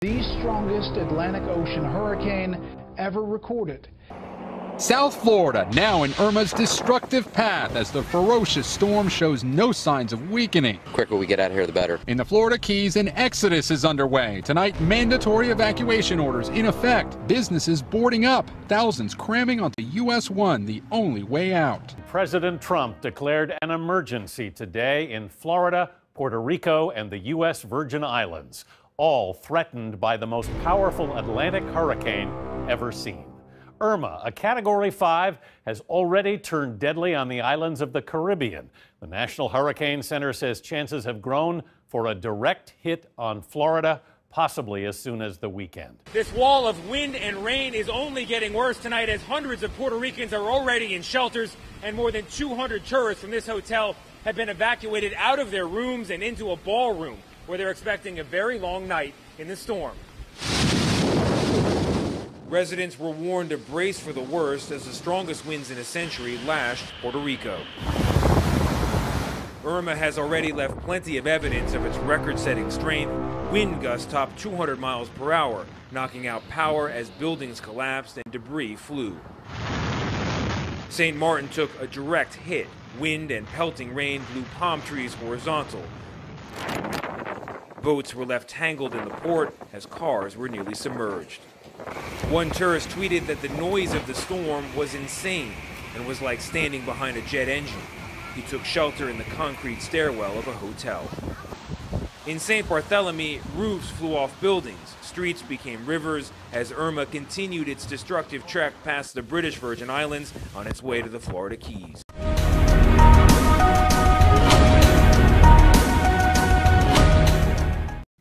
The strongest Atlantic Ocean hurricane ever recorded. South Florida now in Irma's destructive path as the ferocious storm shows no signs of weakening. The quicker we get out of here, the better. In the Florida Keys, an exodus is underway. Tonight, mandatory evacuation orders in effect. Businesses boarding up. Thousands cramming onto US 1, the only way out. President Trump declared an emergency today in Florida, Puerto Rico, and the U.S. Virgin Islands, all threatened by the most powerful Atlantic hurricane ever seen. Irma, a Category 5, has already turned deadly on the islands of the Caribbean. The National Hurricane Center says chances have grown for a direct hit on Florida, possibly as soon as the weekend. This wall of wind and rain is only getting worse tonight as hundreds of Puerto Ricans are already in shelters and more than 200 tourists from this hotel have been evacuated out of their rooms and into a ballroom where they're expecting a very long night in the storm. Residents were warned to brace for the worst as the strongest winds in a century lashed Puerto Rico. Irma has already left plenty of evidence of its record-setting strength. Wind gusts topped 200 miles per hour, knocking out power as buildings collapsed and debris flew. St. Martin took a direct hit. Wind and pelting rain blew palm trees horizontal. Boats were left tangled in the port as cars were nearly submerged. One tourist tweeted that the noise of the storm was insane and was like standing behind a jet engine. He took shelter in the concrete stairwell of a hotel. In St. Barthélemy, roofs flew off buildings. Streets became rivers as Irma continued its destructive trek past the British Virgin Islands on its way to the Florida Keys.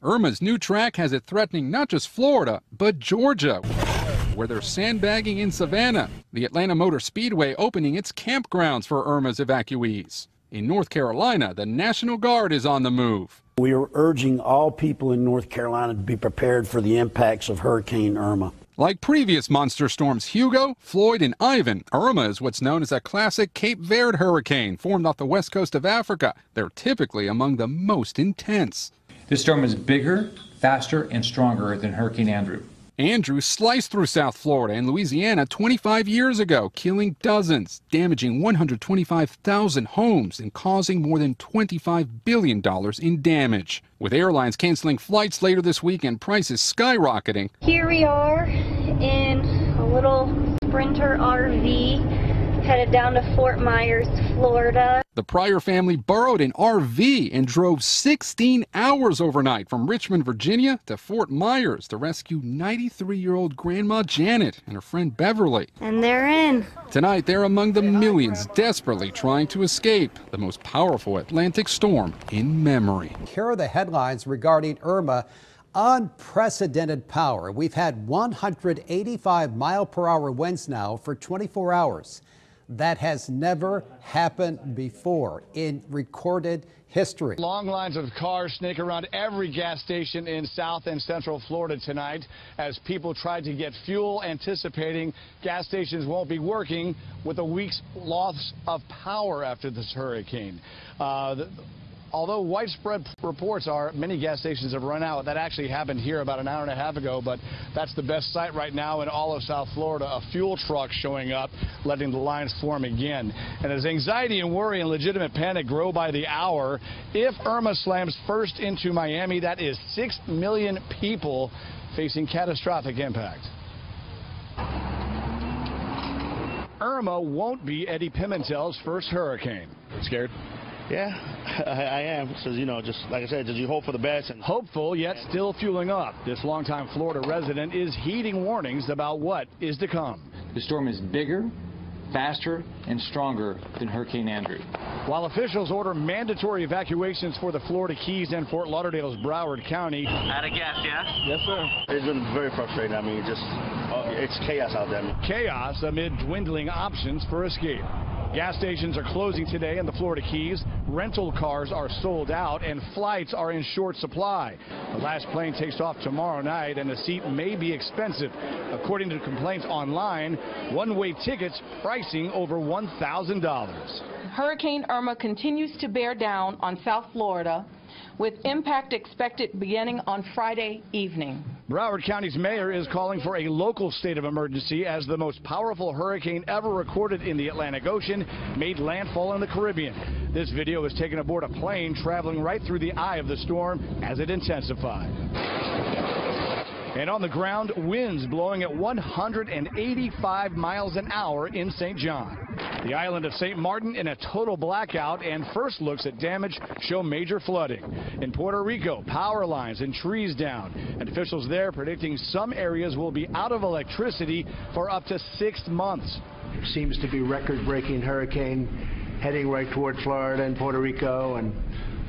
Irma's new track has it threatening not just Florida, but Georgia, where they're sandbagging in Savannah. The Atlanta Motor Speedway opening its campgrounds for Irma's evacuees. In North Carolina, the National Guard is on the move. We are urging all people in North Carolina to be prepared for the impacts of Hurricane Irma. Like previous monster storms Hugo, Floyd, and Ivan, Irma is what's known as a classic Cape Verde hurricane formed off the west coast of Africa. They're typically among the most intense. This storm is bigger, faster, and stronger than Hurricane Andrew. Andrew sliced through South Florida and Louisiana 25 years ago, killing dozens, damaging 125,000 homes, and causing more than $25 billion in damage. With airlines canceling flights later this week and prices skyrocketing. Here we are in a little Sprinter RV headed down to Fort Myers, Florida. The Pryor family borrowed an RV and drove 16 hours overnight from Richmond, Virginia to Fort Myers to rescue 93-year-old Grandma Janet and her friend Beverly. And they're in. Tonight, they're among the millions desperately trying to escape the most powerful Atlantic storm in memory. Here are the headlines regarding Irma. Unprecedented power. We've had 185-mile-per-hour winds now for 24 hours. That has never happened before in recorded history. Long lines of cars snake around every gas station in South and Central Florida tonight as people tried to get fuel, anticipating gas stations won't be working with a week's loss of power after this hurricane. Although widespread reports are many gas stations have run out. That actually happened here about an hour and a half ago, but that's the best sight right now in all of South Florida, a fuel truck showing up, letting the lines form again. And as anxiety and worry and legitimate panic grow by the hour, if Irma slams first into Miami, that is 6 million people facing catastrophic impact. Irma won't be Eddie Pimentel's first hurricane. Scared? Yeah, I am. So, just like I said, just you hope for the best. And hopeful, yet still fueling up. This longtime Florida resident is heeding warnings about what is to come. The storm is bigger, faster, and stronger than Hurricane Andrew. While officials order mandatory evacuations for the Florida Keys and Fort Lauderdale's Broward County. Out of gas, yeah? Yes, sir. It's been very frustrating. I mean, it's chaos out there. Chaos amid dwindling options for escape. Gas stations are closing today in the Florida Keys. Rental cars are sold out and flights are in short supply. The last plane takes off tomorrow night and the seat may be expensive. According to complaints online, one-way tickets pricing over $1,000. Hurricane Irma continues to bear down on South Florida with impact expected beginning on Friday evening. Broward County's mayor is calling for a local state of emergency as the most powerful hurricane ever recorded in the Atlantic Ocean made landfall in the Caribbean. This video was taken aboard a plane traveling right through the eye of the storm as it intensified. And on the ground, winds blowing at 185 miles an hour in St. John. The island of St. Martin in a total blackout, and first looks at damage show major flooding. In Puerto Rico, power lines and trees down, and officials there predicting some areas will be out of electricity for up to 6 months. Seems to be record-breaking hurricane heading right toward Florida and Puerto Rico and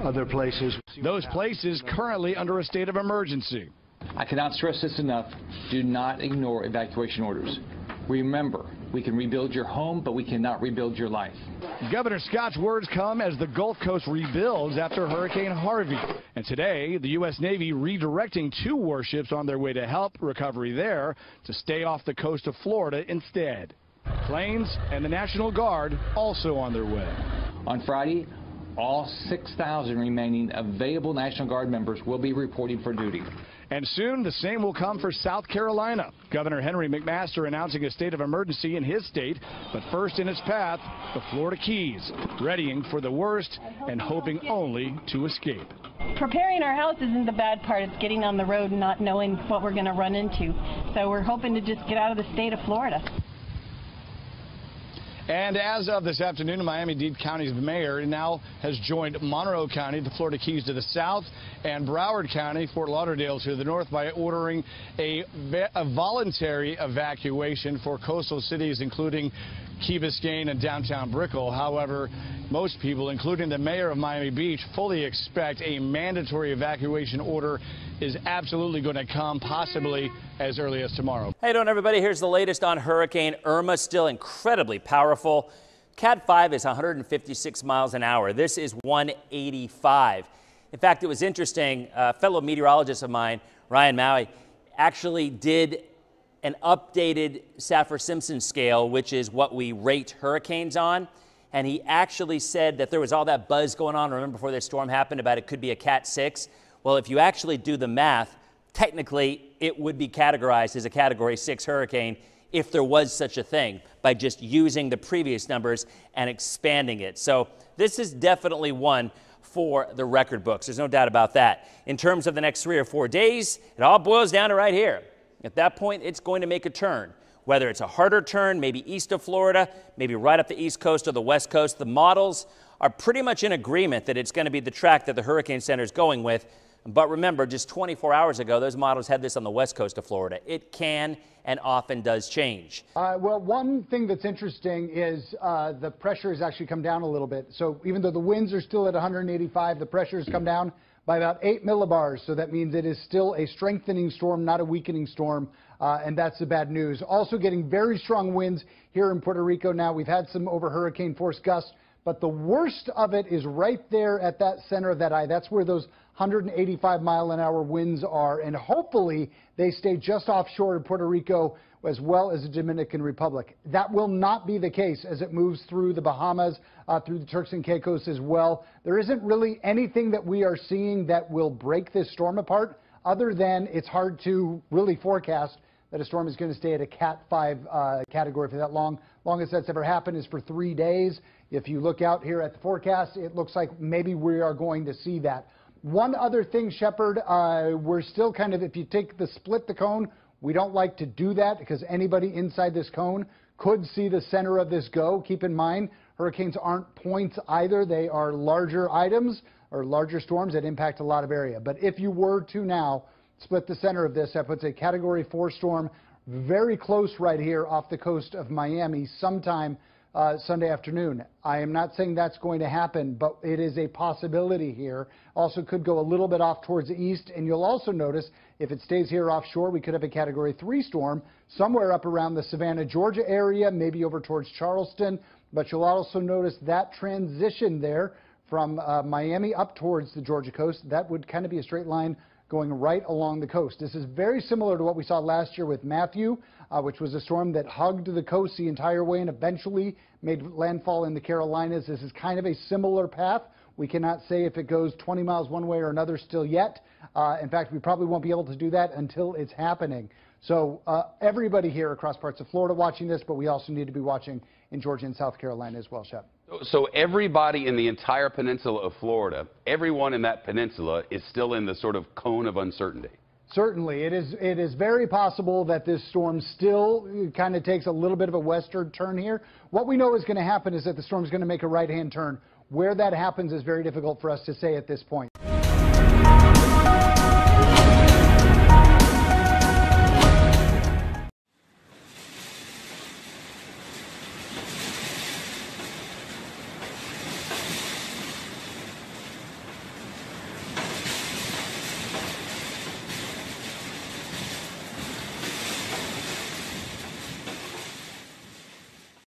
other places. Those places currently under a state of emergency. I cannot stress this enough. Do not ignore evacuation orders. Remember, we can rebuild your home, but we cannot rebuild your life. Governor Scott's words come as the Gulf Coast rebuilds after Hurricane Harvey. And today, the U.S. Navy redirecting 2 warships on their way to help recovery there to stay off the coast of Florida instead. Planes and the National Guard also on their way. On Friday, all 6,000 remaining available National Guard members will be reporting for duty. And soon, the same will come for South Carolina. Governor Henry McMaster announcing a state of emergency in his state, but first in its path, the Florida Keys, readying for the worst and hoping only to escape. Preparing our house isn't the bad part. It's getting on the road and not knowing what we're going to run into. So we're hoping to just get out of the state of Florida. And as of this afternoon, Miami-Dade County's mayor now has joined Monroe County, the Florida Keys to the south, and Broward County, Fort Lauderdale to the north by ordering a voluntary evacuation for coastal cities, including Key Biscayne and downtown Brickell. However, most people, including the mayor of Miami Beach, fully expect a mandatory evacuation order is absolutely going to come, possibly as early as tomorrow. Hey, doing everybody, here's the latest on Hurricane Irma, still incredibly powerful. Cat 5 is 156 miles an hour. This is 185. In fact, it was interesting, a fellow meteorologist of mine, Ryan Maui, actually did an updated Saffir-Simpson scale, which is what we rate hurricanes on. And he actually said that there was all that buzz going on, remember, before this storm happened, about it could be a Cat 6. Well, if you actually do the math, technically it would be categorized as a Category 6 hurricane if there was such a thing, by just using the previous numbers and expanding it. So this is definitely one for the record books. There's no doubt about that. In terms of the next 3 or 4 days, it all boils down to right here. At that point, it's going to make a turn. Whether it's a harder turn, maybe east of Florida, maybe right up the east coast or the west coast, the models are pretty much in agreement that it's going to be the track that the Hurricane Center is going with. But remember, just 24 hours ago, those models had this on the west coast of Florida. It can and often does change. Well, one thing that's interesting is the pressure has actually come down a little bit. So even though the winds are still at 185, the pressure has come down by about 8 millibars. So that means it is still a strengthening storm, not a weakening storm. And that's the bad news. Also getting very strong winds here in Puerto Rico now. We've had some over hurricane force gusts, but the worst of it is right there at that center of that eye. That's where those 185-mile-an-hour winds are, and hopefully they stay just offshore in Puerto Rico as well as the Dominican Republic. That will not be the case as it moves through the Bahamas, through the Turks and Caicos as well. There isn't really anything that we are seeing that will break this storm apart, other than it's hard to really forecast that a storm is going to stay at a Cat 5 category for that long. Longest that's ever happened is for 3 days. If you look out here at the forecast, it looks like maybe we are going to see that. One other thing, Shepard, we're still kind of, if you take the split the cone, we don't like to do that because anybody inside this cone could see the center of this go. Keep in mind, hurricanes aren't points either. They are larger items or larger storms that impact a lot of area. But if you were to now split the center of this, that puts a Category 4 storm very close right here off the coast of Miami sometime Sunday afternoon. I am not saying that's going to happen, but it is a possibility here. Also could go a little bit off towards the east, and you'll also notice if it stays here offshore, we could have a Category 3 storm somewhere up around the Savannah, Georgia area, maybe over towards Charleston, but you'll also notice that transition there from Miami up towards the Georgia coast. That would kind of be a straight line going right along the coast. This is very similar to what we saw last year with Matthew, which was a storm that hugged the coast the entire way and eventually made landfall in the Carolinas. This is kind of a similar path We cannot say if it goes 20 miles one way or another still yet. In fact, we probably won't be able to do that until it's happening. So everybody here across parts of Florida watching this, but we also need to be watching in Georgia and South Carolina as well, Shep. So everybody in the entire peninsula of Florida, everyone in that peninsula is still in the sort of cone of uncertainty. Certainly. It is very possible that this storm still kind of takes a little bit of a western turn here. What we know is going to happen is that the storm is going to make a right-hand turn. Where that happens is very difficult for us to say at this point.